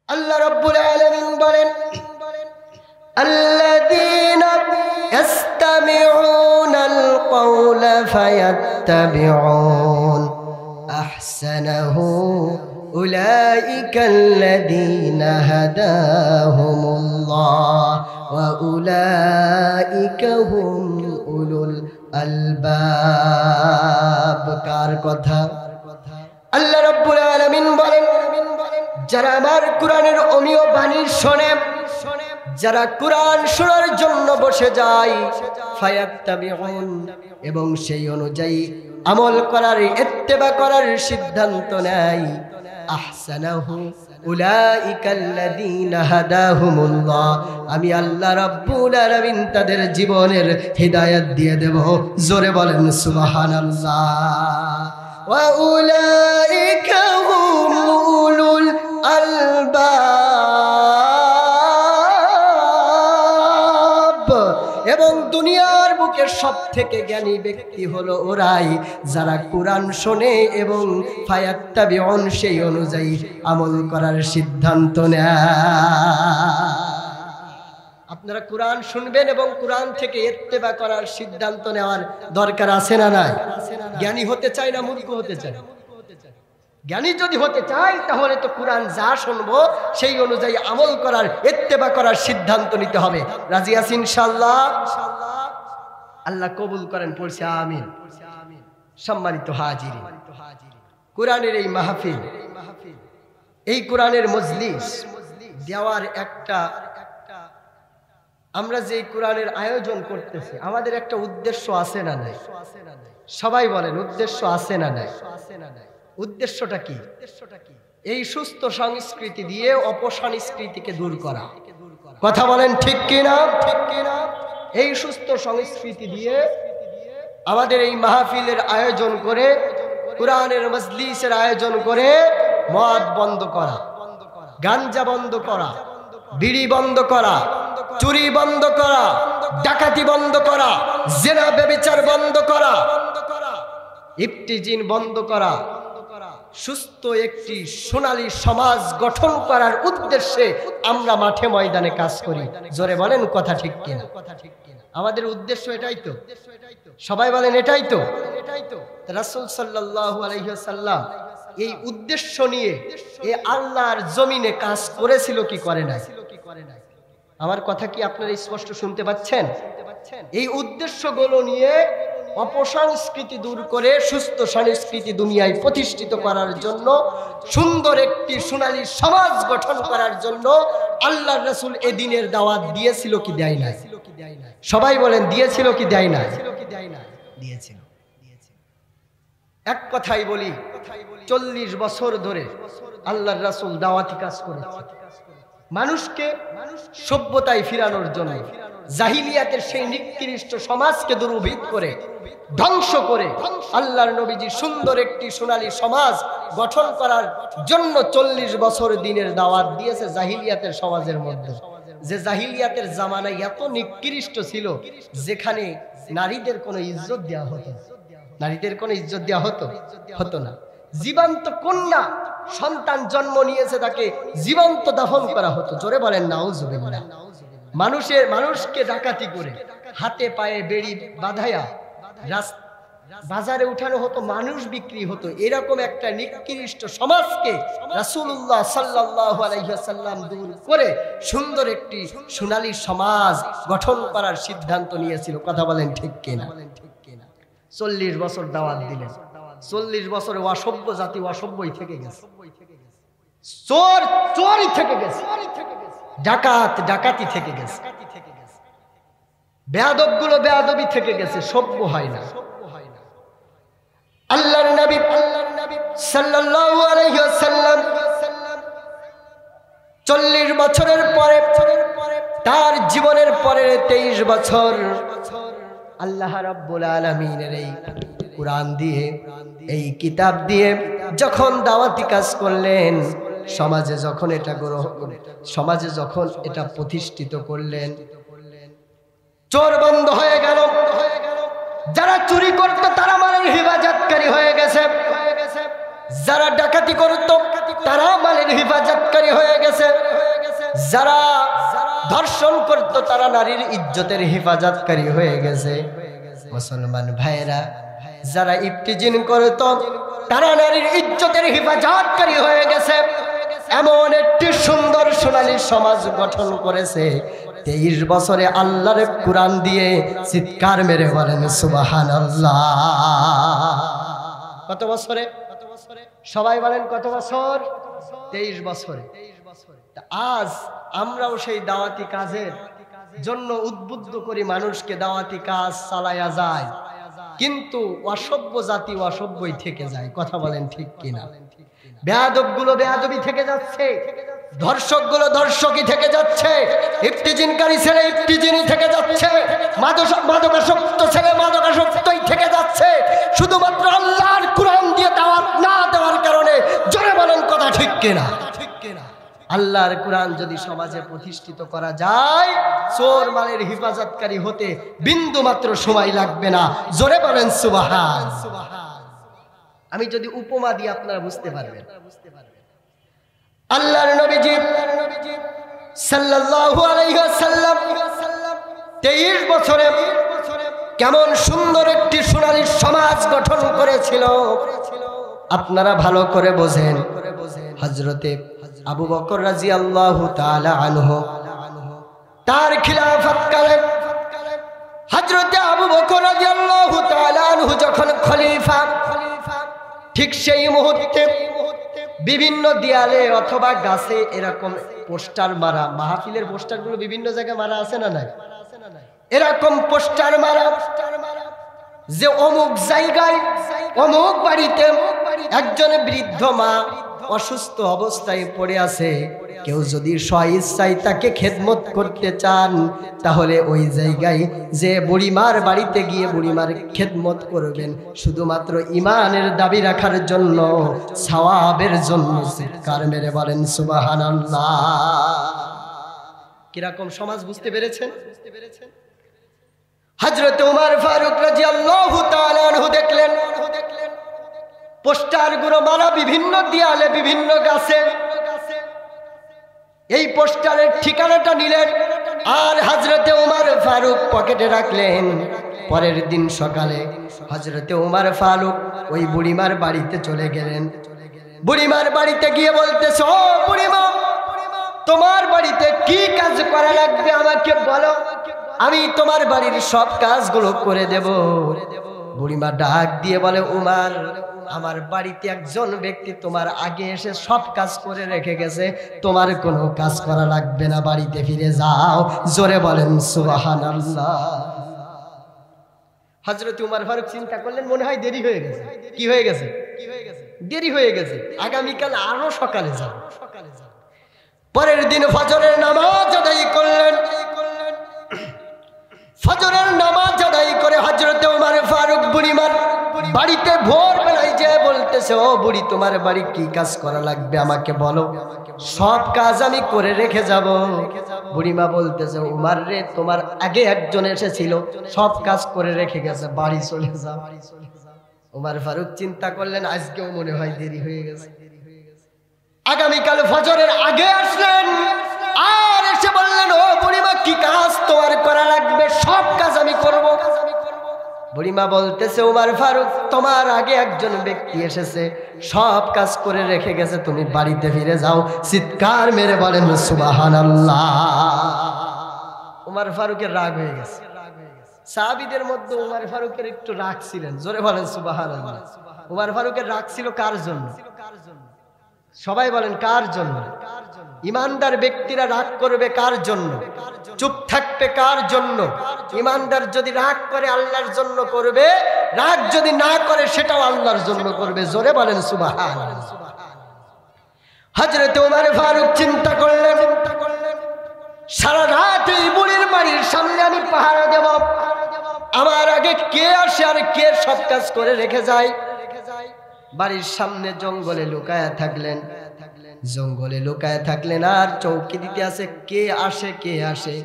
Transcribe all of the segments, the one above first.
আল্লাহ রাব্বুল আলামিন বলেন আল্লাযীনা ইসতামিউনাল কওলা ফায়াত্তাবিউন আহসানাহু উলাইকাল্লাযীনা হাদাহুমুল্লাহ ওয়া উলাইকা হুম উলুল আলবাব। কার কথা? আল্লাহ রাব্বুল আলামিন বলেন যারা আমার কোরআনের অমীয় বাণী শোনে, যারা কোরআন শোনার জন্য বসে যায়, ফায়াত্তাবিউন এবং সেই অনুযায়ী আমল করার, ইত্তেবা করার সিদ্ধান্ত নেয়, আহসানাহু উলাইকাল্লাযীনা হাদাহুমুল্লাহ, আমি আল্লাহ রাব্বুল আলামিন তাদের জীবনের হিদায়াত দিয়ে দেব। জোরে বলেন সুবহানাল্লাহ। ওয়া উলাইকা হুম উলুল আলবাব, এবং দুনিয়ার বুকে সবথেকে জ্ঞানী ব্যক্তি হলো ওরাই যারা কোরআন শোনে এবং ফায়াত্তাবিউন সেই অনুযায়ী আমল করার সিদ্ধান্ত নেয়। আপনারা কোরআন শুনবেন এবং কোরআন থেকে ইত্তেবা করার সিদ্ধান্ত নেওয়ার দরকার আছে না নাই? জ্ঞানী হতে চাই না মূর্খ হতে চাই? জ্ঞানী যদি হতে চাই তাহলে তো কোরআন যা শুনবো সেই অনুযায়ী আমল করার, ইত্তেবা করার সিদ্ধান্ত নিতে হবে। রাজি আছি ইনশাআল্লাহ? আল্লাহ কবুল করেন, পড়ছি আমিন। সম্মানিত হাজিরিন, কোরআনের এই মাহফিল, এই কোরআনের মজলিস দেওয়ার একটা, আমরা যে কোরআনের আয়োজন করতেছি আমাদের একটা উদ্দেশ্য আছে না নাই? সবাই বলেন উদ্দেশ্য আছে না নাই? উদ্দেশ্যটা কি? এই সুস্থ সংস্কৃতি দিয়ে অপসংস্কৃতিকে দূর করা। কথা বলেন ঠিক কিনা? এই সুস্থ সংস্কৃতি দিয়ে আমাদের এই মাহফিলের আয়োজন করে, কোরআনের মজলিসের আয়োজন করে মদ বন্ধ করা, গাঞ্জা বন্ধ করা, বিড়ি বন্ধ করা, চুরি বন্ধ করা, ডাকাতি বন্ধ করা, জিনা ব্যভিচার বন্ধ করা, ইফতিজিন বন্ধ করা, সুস্থ একটি সোনালী সমাজ গঠন করার উদ্দেশ্যে আমরা মাঠে ময়দানে কাজ করি। জোরে বলেন কথা ঠিক কিনা? আমাদের উদ্দেশ্য এটাই তো? সবাই বলেন এটাই তো? রাসূল সাল্লাল্লাহু আলাইহি ওয়াসাল্লাম এই উদ্দেশ্য নিয়ে এই আল্লাহর জমিনে কাজ করেছিল কি করে নাই? আমার কথা কি আপনারা স্পষ্ট শুনতে পাচ্ছেন? এই উদ্দেশ্যগুলো নিয়ে অপসংস্কৃতি দূর করে সুস্থ সংস্কৃতি দুনিয়ায় প্রতিষ্ঠিত করার জন্য, সুন্দর একটি সোনালী সমাজ গঠন করার জন্য আল্লাহর রাসূল এই দিনের দাওয়াত দিয়েছিল কি দেয় নাই? সবাই বলেন দিয়েছিল কি দেয় নাই? দিয়েছিল। এক কথাই বলি, 40 বছর ধরে আল্লাহর রাসূল দাওয়াতি কাজ করেছে মানুষকে সভ্যতায় ফিরানোর জন্য। জাহিলিয়াতের সেই নিকৃষ্ট সমাজকে দুর্ভিদ করে, ধ্বংস করে আল্লাহর নবীজি সুন্দর একটি সোনালী সমাজ গঠন করার জন্য 40 বছর দিনের দাওয়াত দিয়েছে জাহিলিয়াতের সমাজের মধ্যে। যে জাহিলিয়াতের জামানায় এত নিকৃষ্ট ছিল, যেখানে নারীদের কোনো ইজ্জত দেওয়া হতো, নারীদের কোনো ইজ্জত দেওয়া হতো না। জীবন্ত কন্যা সন্তান জন্ম নিয়েছে তাকে জীবন্ত দাফন করা হতো। জোরে বলেন নাউজুবিল্লাহ। মানুষকে ডাকাতি করে হাতে পায়ে বেড়ি বাঁধায়া বাজারে উঠানো হতো, মানুষ বিক্রি হতো। এরকম একটা নিকৃষ্ট সমাজকে রাসূলুল্লাহ সাল্লাল্লাহু আলাইহি ওয়াসাল্লাম দূর করে সুন্দর একটি সোনালী সমাজ গঠন করার সিদ্ধান্ত নিয়েছিল। কথা বলেন ঠিক কিনা? 40 বছর দাওয়াত দিলেন। 40 বছরে অসভ্য জাতি অসভ্যই থেকে গেছে, চোরই থেকে গেছে, ডাকাতি থেকে গেছে, বেয়াদবগুলো বেয়াদবি থেকে গেছে, সভ্য হয় না। আল্লাহর নবী সাল্লাল্লাহু আলাইহি ওয়াসাল্লাম 40 বছরের পরে, তার জীবনের পরের 23 বছর আল্লাহ রাব্বুল আলামিনের এই কোরআন দিয়ে, এই কিতাব দিয়ে যখন দাওয়াতি কাজ করলেন, সমাজে যখন এটা প্রতিষ্ঠিত করলেন, চোর বন্ধ হয়ে গেল। যারা চুরি করত তারা মালের হেফাজতকারী হয়ে গেছে, যারা ডাকাতি করত তারা মালের হেফাজতকারী হয়ে গেছে। যারা ধর্ষণ করত তারা নারীর ইজ্জতের হেফাজতকারী হয়ে গেছে। মুসলমান ভাইরা, যারা ইফতিজিন করত তারা নারীর ইজ্জতের হেফাজতকারী হয়ে গেছে। এমন একটি সুন্দর সোনালী সমাজ গঠন করেছে। 23 বছরে আল্লাহর কুরআন দিয়ে চিৎকার মেরে বলেন সুবহানাল্লাহ। কত বছরে? সবাই বলেন কত বছর? 23 বছরে। আজ আমরাও সেই দাওয়াতি কাজের জন্য উদ্বুদ্ধ করি মানুষকে, দাওয়াতি কাজ চালায়া যায়, কিন্তু অসভ্য জাতি অসভ্যই থেকে যায়। কথা বলেন ঠিক কিনা? বেয়াদব গুলো বেয়াদবি থেকে যাচ্ছে, ধর্ষক গুলো ধর্ষকই থেকে যাচ্ছে, ইফতিজিনকারী ছেলে ইফতিজিনই থেকে যাচ্ছে, মাদকাসক্ত ছেলে মাদকাসক্তই থেকে যাচ্ছে, শুধুমাত্র আল্লাহর কুরআন দিয়ে দাওয়াত না দেওয়ার কারণে। জোরে বলেন কথা ঠিক কিনা? আল্লাহর কুরআন যদি সমাজে প্রতিষ্ঠিত করা যায়, চোর মালের হেফাজতকারী হতে বিন্দু মাত্র সময় লাগবে না। জোরে বলেন সুবহান। আমি যদি উপমা দিই আপনারা বুঝতে পারবেন। আল্লাহর নবীজি সাল্লাল্লাহু আলাইহি ওয়াসাল্লাম 23 বছরে কেমন সুন্দর একটি সোনালী সমাজ গঠন করেছিল আপনারা ভালো করে বোঝেন। হযরতে আবু বকর রাদিয়াল্লাহু তাআলা আনহু, তার খিলাফত কালে হযরতে আবু বকর রাদিয়াল্লাহু তাআলা আনহু যখন খলিফা, ঠিক সেই মুহূর্তে বিভিন্ন দেয়ালে অথবা গাছে এরকম পোস্টার মারা, মাহফিলের পোস্টারগুলো বিভিন্ন জায়গায় মারা আছে না নাই? এরকম পোস্টার মারা যে অমুক জায়গায় অমুক বাড়িতে একজন বৃদ্ধ মা অসুস্থ অবস্থায় পড়ে আছে, কেউ যদি স্বইচ্ছায় তাকে খেদমত করতে চান তাহলে ওই জায়গায় যে বুড়িমার বাড়িতে গিয়ে বুড়িমার খেদমত করবেন, শুধুমাত্র ইমানের দাবি রাখার জন্য, সওয়াবের জন্য। চিৎকার মেরে বলেন সুবহানাল্লাহ। কিরকম সমাজ বুঝতে পেরেছেন? হযরত ওমর ফারুক রাদিয়াল্লাহু তাআলা আনহু দেখলেন পোস্টার গুলো মারা বিভিন্ন দেয়ালে বিভিন্ন গাছে। এই পোস্টারের ঠিকানাটা নিলেন আর হযরতে ওমর ফারুক পকেটে রাখলেন। পরের দিন সকালে হযরতে ওমর ফারুক ওই বুড়িমার বাড়িতে চলে গেলেন। বুড়িমার বাড়িতে গিয়ে বলতেছে, ও বুড়িমা, তোমার বাড়িতে কি কাজ করা লাগবে আমাকে বলো, আমি তোমার বাড়ির সব কাজগুলো করে দেব। বুড়িমা ডাক দিয়ে বলে, উমার, আমার বাড়িতে একজন ব্যক্তি তোমার আগে এসে সব কাজ করে রেখে গেছে, তোমার কোনো কাজ করা লাগবে না, বাড়িতে ফিরে যাও। জোরে বলেন সুবহানাল্লাহ। হযরত ওমর ফারুক চিন্তা করলেন, মনে হয় দেরি হয়ে গেছে। কি হয়ে গেছে? দেরি হয়ে গেছে, আগামীকাল আরো সকালে যাব। পরের দিন ফজরের নামাজ আদায় করলেন। ফজরের নামাজ আদায় করে হযরত ওমর ফারুক বুড়িমার বাড়িতে ভোর বেলায় যায় বলতেছে, ও বুড়ি, তোমার বাড়ি কি কাজ করা লাগবে আমাকে বলো, সব কাজ আমি করে রেখে যাব। বুড়িমা বলতেছে, উমার রে, তোমার আগে একজন এসেছিল, সব কাজ করে রেখে গেছে, বাড়ি চলে যাও। ওমর ফারুক চিন্তা করলেন, আজকেও মনে হয় দেরি হয়ে গেছে। আগামীকাল ফজরের আগে আসলেন আর এসে বললেন, ও বুড়িমা, কি কাজ তোমার করা লাগবে, সব কাজ আমি করব। বুড়িমা বলতেছে, ওমর ফারুক, তোমার আগে একজন ব্যক্তি এসেছে, সব কাজ করে রেখে গেছে, তুমি বাড়িতে ফিরে যাও। চিৎকার মেরে বলেন সুবহানাল্লাহ। ওমর ফারুকের রাগ হয়ে গেছে। সাহাবীদের মধ্যে ওমর ফারুকের একটু রাগ ছিলেন। জোরে বলেন সুবহানাল্লাহ। ওমর ফারুকের রাগ ছিল কার জন্য? সবাই বলেন কার জন্য? ইমানদার ব্যক্তিরা রাগ করবে কার জন্য? চুপ থাকবে কার জন্য? ইমানদার যদি রাগ করে আল্লাহর জন্য করবে, রাগ যদি না করে সেটাও আল্লাহর জন্য করবে। জোরে বলেন সুবহানাল্লাহ। হযরত ওমর ফারুক চিন্তা করলেন, সারা রাত এই বুড়ির বাড়ির সামনে আমি পাহারা দেব, আমার আগে কে আসে আর কে সব কাজ করে রেখে যায়। বাড়ির সামনে জঙ্গলে লুকায়া থাকলেন, জঙ্গলে লুকায় থাকলেন আর চৌকি দিতে আছে, কে আসে কে আসে।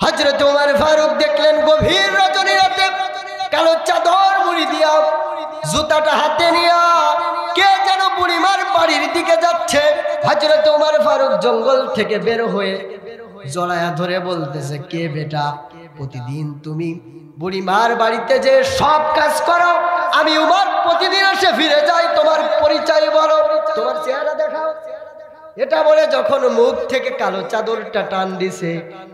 হযরত ওমর ফারুক দেখলেন গভীর রজনী রাতে কালো চাদর মুড়ি দিয়া, জুতাটা হাতে নিয়া কে যেন বুড়িমার বাড়ির দিকে যাচ্ছে। হযরত ওমর ফারুক জঙ্গল থেকে বের হয়ে জড়ায়া ধরে বলতেছে, কে বেটা, প্রতিদিন তুমি বুড়িমার বাড়িতে যে সব কাজ করো, আমি উমর প্রতিদিন এসে ফিরে যাই, তোমার পরিচয় বলো, তোমার চেহারা দেখাও। এটা বলে যখন মুখ থেকে কালো চাদরটা টান দিছে,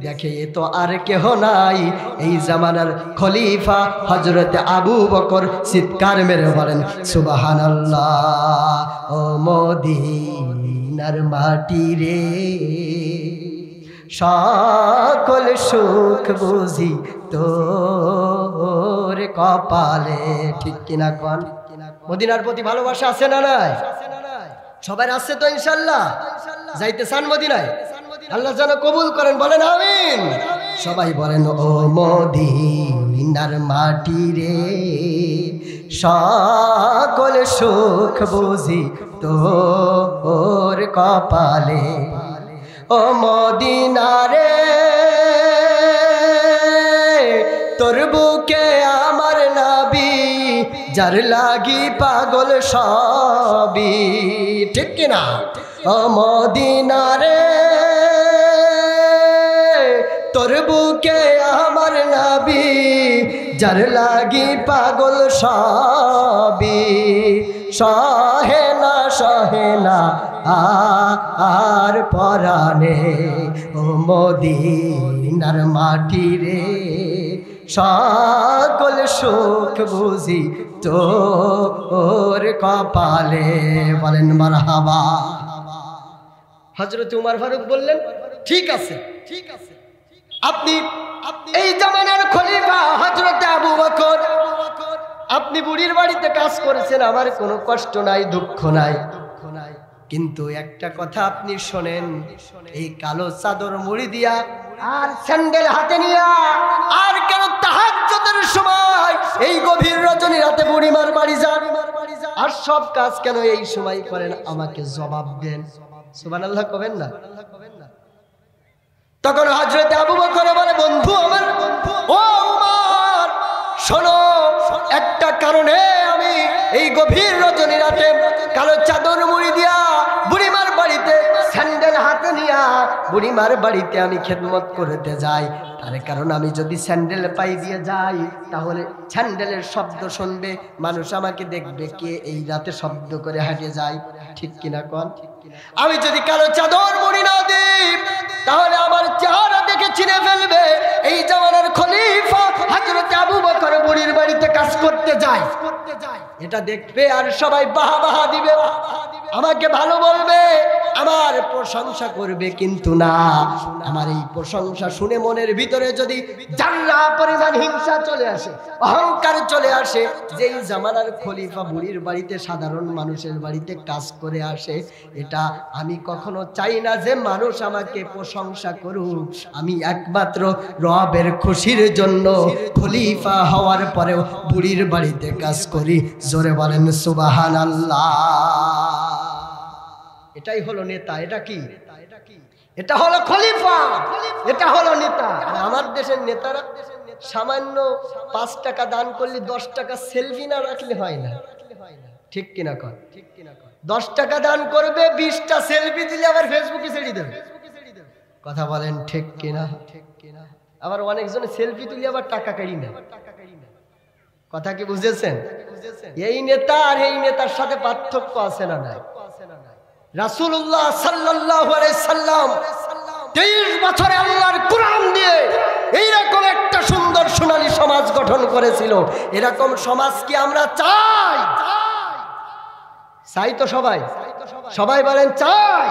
দেখে এ তো আর কেহ নাই, এই জামানার খলিফা হযরত আবু বকর। চিৎকার মেরে বলেন সুবহানাল্লাহ। ও মদিনার মাটি রে, সকল সুখ বুঝি তোর কপালে। ঠিক কিনা কোন? মদিনার প্রতি ভালোবাসা আছে না নাই? সবার আছে তো ইনশাআল্লাহ? যাইতে চান মদিনায়? আল্লাহ যেন কবুল করেন, বলেন আমিন। সবাই বলেন ও মদিনার মাটি রে, সকল সুখ বুঝি তোর কপালে। ও মদিনা রে, তোর বুকে আমার নবী, যার লাগি পাগল সবই। ঠিক কিনা? ও মদিনা রে, তোর বুকে আমার নবী, যার লাগি পাগল সবই। সহে না সহে না আর পরাণে, ও মদিনার মাটি রে, সকল সুখ বুঝি তোর কপালে। বলেন মারহাবা। হযরত উমর ফারুক বললেন, ঠিক আছে, ঠিক আছে, আপনি এই জামানার খলিফা হযরত আবু বকর, আপনি বুড়ির বাড়িতে কাজ করেছেন, আমার কোনো কষ্ট নাই, দুঃখ নাই। কিন্তু একটা কথা আপনি শোনেন, এই কালো চাদর মুড়ি দিয়া আর স্যান্ডেল হাতে নিয়া আর কেন তাহাজ্জুদের সময় এই গভীর রজনী রাতে বুড়িমার বাড়ি যান, আর সব কাজ কেন এই সময় করেন? আমাকে জবাব দেন। সুবহানাল্লাহ কবেন না? তখন হযরত আবু বকর বলে, বন্ধু আমার, ও উমর শোনো, একটা কারণে আমি এই গভীর রজনী রাতে কালো চাদর মুড়ি দিয়া বুড়িমার বাড়িতে স্যান্ডেল হাতে নিয়া বুড়িমার বাড়িতে আমি খেদমত করতে যাই। তার কারণ আমি যদি স্যান্ডেল পাই দিয়ে যাই, তাহলে স্যান্ডেলের শব্দ শুনবে, মানুষ আমাকে দেখবে কে এই রাতে শব্দ করে হাঁটে যায়। ঠিক কিনা কোন? আমি যদি কালো চাদর মুড়ি না দিই, তাহলে আমার চেহারা দেখে চিনে ফেলবে এই জামানার খলিফা হযরত আবু বকর বুড়ির বাড়িতে কাজ করতে যায়। এটা দেখবে আর সবাই বাহবা দিবে, আমাকে ভালো বলবে, আমার প্রশংসা করবে। কিন্তু না, আমার এই প্রশংসা শুনে মনের ভিতরে যদি জান্না পরিমাণ হিংসা চলে আসে, অহংকার চলে আসে, যে এই জামানার খলিফা বুড়ির বাড়িতে সাধারণ মানুষের বাড়িতে কাজ করে আসে, এটা আমি কখনো চাই না যে মানুষ আমাকে প্রশংসা করুক। আমি একমাত্র রবের খুশির জন্য খলিফা হওয়ার পরেও বুড়ির বাড়িতে কাজ করি। জোরে বলেন সুবহানাল্লাহ। এটাই হলো নেতা। এটা কি? এটা হলো খলিফা, এটা হলো নেতা। আমার দেশের নেতারা সামান্য 5 টাকা দান করলে 10 টাকা সেলফি না রাখলে হয় না। ঠিক কিনা কর? 10 টাকা দান করবে, 20টা সেলফি দিলে আবার ফেসবুকে ছেড়ে দেবে। কথা বলেন ঠিক কিনা? আবার অনেকজনে সেলফি তুলে আবার টাকা কাড়ি না। কথা কি বুঝেছেন? এই নেতা আর এই নেতার সাথে পার্থক্য আছে না নাই? রাসূলুল্লাহ সাল্লাল্লাহু আলাইহি সাল্লাম 23 বছরে আল্লাহর কোরআন দিয়ে এইরকম একটা সুন্দর সোনালী সমাজ গঠন করেছিল। এরকম সমাজ কি আমরা চাই? চাই তো সবাই? সবাই বলেন চাই।